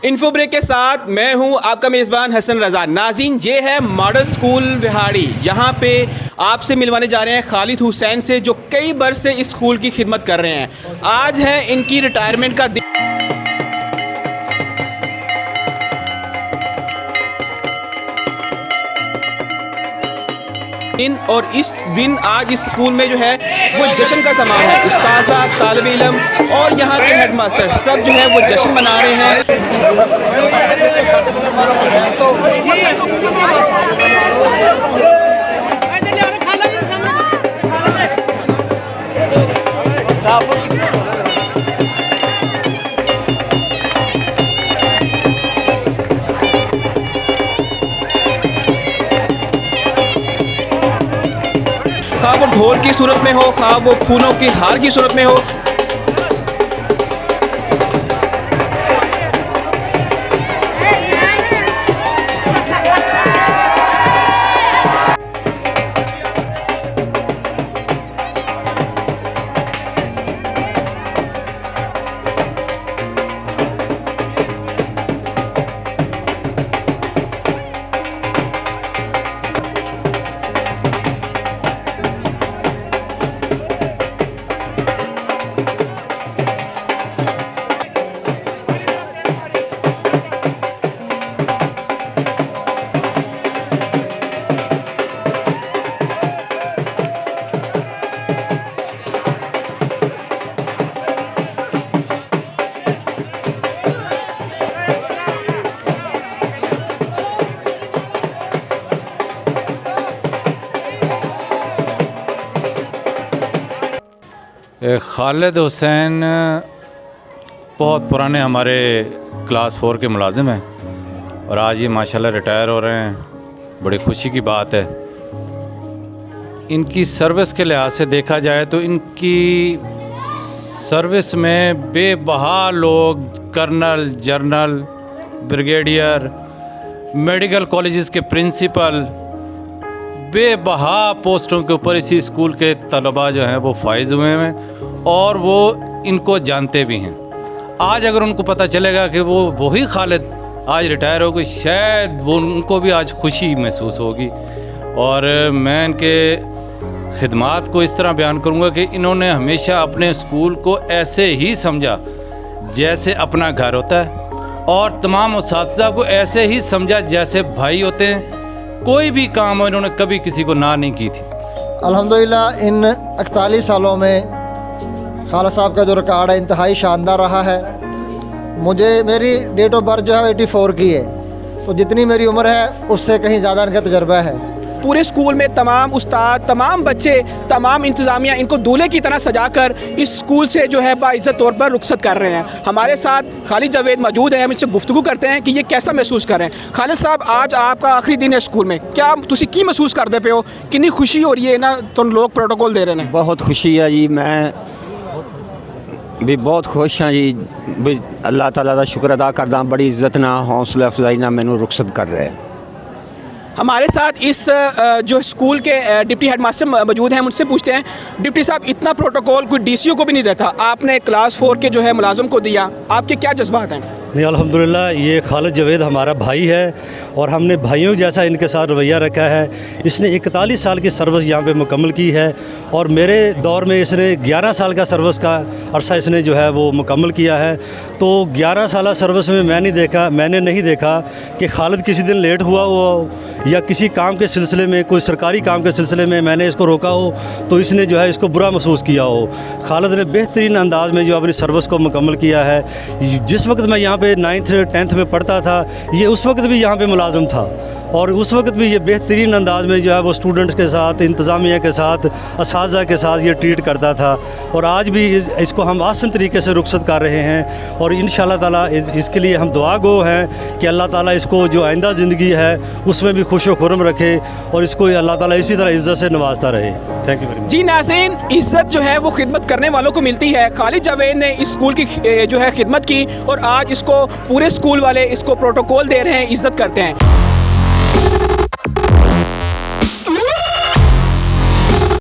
Info break के साथ मैं हूं आपका मेज़बान हसन रज़ा। नाज़रीन, ये है मॉडल स्कूल विहाड़ी। यहाँ पे आपसे मिलवाने जा रहे हैं खालिद हुसैन से, जो कई बरस से इस स्कूल की खिदमत कर रहे हैं। आज है इनकी रिटायरमेंट का दिन और इस दिन आज इस स्कूल में जो है वो जश्न का समा है। उस्ताज़ा, तालिब इल्म और यहाँ के हेडमास्टर सब जो है वो जश्न मना रहे हैं। खा वो ढोल की सूरत में हो, खा वो फूलों की हार की सूरत में हो। खालिद हुसैन बहुत पुराने हमारे क्लास 4 के मुलाजिम हैं और आज ये माशाल्लाह रिटायर हो रहे हैं। बड़ी खुशी की बात है। इनकी सर्विस के लिहाज से देखा जाए तो इनकी सर्विस में बेबहा लोग, colonel, general, brigadier, medical colleges के प्रिंसिपल, बेबहा पोस्टों के ऊपर इसी स्कूल के तलबा जो हैं वो फाइज हुए हैं और वो इनको जानते भी हैं। आज अगर उनको पता चलेगा कि वो वही खालिद आज रिटायर हो गई, शायद वो उनको भी आज खुशी महसूस होगी। और मैं इनके खिदमात को इस तरह बयान करूँगा कि इन्होंने हमेशा अपने स्कूल को ऐसे ही समझा जैसे अपना घर होता है और तमाम उस्ताज़ा को ऐसे ही समझा जैसे भाई होते हैं। कोई भी काम हो इन्होंने कभी किसी को ना नहीं की थी। अल्हम्दुलिल्लाह इन 41 सालों में खालिद साहब का जो रिकॉर्ड है इंतहाई शानदार रहा है। मेरी डेट ऑफ बर्थ जो है 84 की है, तो जितनी मेरी उम्र है उससे कहीं ज़्यादा इनका तजर्बा है। पूरे स्कूल में तमाम उस्ताद, तमाम बच्चे, तमाम इंतज़ामिया इनको दूल्हे की तरह सजाकर इस स्कूल से जो है बाइज़्ज़त तौर पर रुखसत कर रहे हैं। हमारे साथ खालिद जावेद मौजूद हैं। हम इससे गुफ्तगू करते हैं कि ये कैसा महसूस कर रहे हैं। खालिद साहब, आज आपका आखिरी दिन है स्कूल में, क्या तुसी की महसूस करते पे हो? कितनी खुशी हो रही है ना, तुम लोग प्रोटोकॉल दे रहे हैं? बहुत खुशी है जी, मैं भी बहुत खुश हाँ जी। भी अल्लाह ताला का शुक्र अदा करदा, बड़ी इज्जत ना, हौसला अफजाई ना मैनू रुखसत कर रहे हैं। हमारे साथ इस जो स्कूल के डिप्टी हेडमास्टर मौजूद हैं, हम उनसे पूछते हैं। डिप्टी साहब, इतना प्रोटोकॉल कोई डीसीओ को भी नहीं देता, आपने क्लास 4 के जो है मुलाजिम को दिया, आपके क्या जज्बात हैं? नहीं, अल्हम्दुलिल्लाह ये खालिद जावेद हमारा भाई है और हमने भाइयों जैसा इनके साथ रवैया रखा है। इसने 41 साल की सर्विस यहाँ पे मुकम्मल की है और मेरे दौर में इसने 11 साल का सर्विस का अरसा इसने जो है वो मुकम्मल किया है। तो 11 साल सर्विस में मैंने नहीं देखा कि खालिद किसी दिन लेट हुआ हो या किसी काम के सिलसिले में, कोई सरकारी काम के सिलसिले में मैंने इसको रोका हो तो इसने जो है इसको बुरा महसूस किया हो। खालिद ने बेहतरीन अंदाज में जो अपनी सर्विस को मुकम्मल किया है। जिस वक्त मैं यहाँ पे 9th 10th में पढ़ता था, ये उस वक्त भी यहाँ पे मुलाजिम था और उस वक्त भी ये बेहतरीन अंदाज में जो है वो स्टूडेंट्स के साथ, इंतज़ामिया के साथ, असातिज़ा के साथ ये ट्रीट करता था और आज भी इसको हम आसान तरीके से रुखसत कर रहे हैं। और इंशाअल्लाह ताला इसके लिए हम दुआ गो हैं कि अल्लाह ताला इसको जो आइंदा ज़िंदगी है उसमें भी खुश व खुर्रम रखे और इसको अल्लाह ताला इसी तरह इज़्ज़त से नवाजता रहे। Thank you very much. जी नाज़रीन, इज़्ज़त जो है वो खिदमत करने वालों को मिलती है। खालिद जावेद ने इस स्कूल की जो है खिदमत की और आज इसको पूरे स्कूल वाले इसको प्रोटोकॉल दे रहे हैं, इज़्ज़त करते हैं।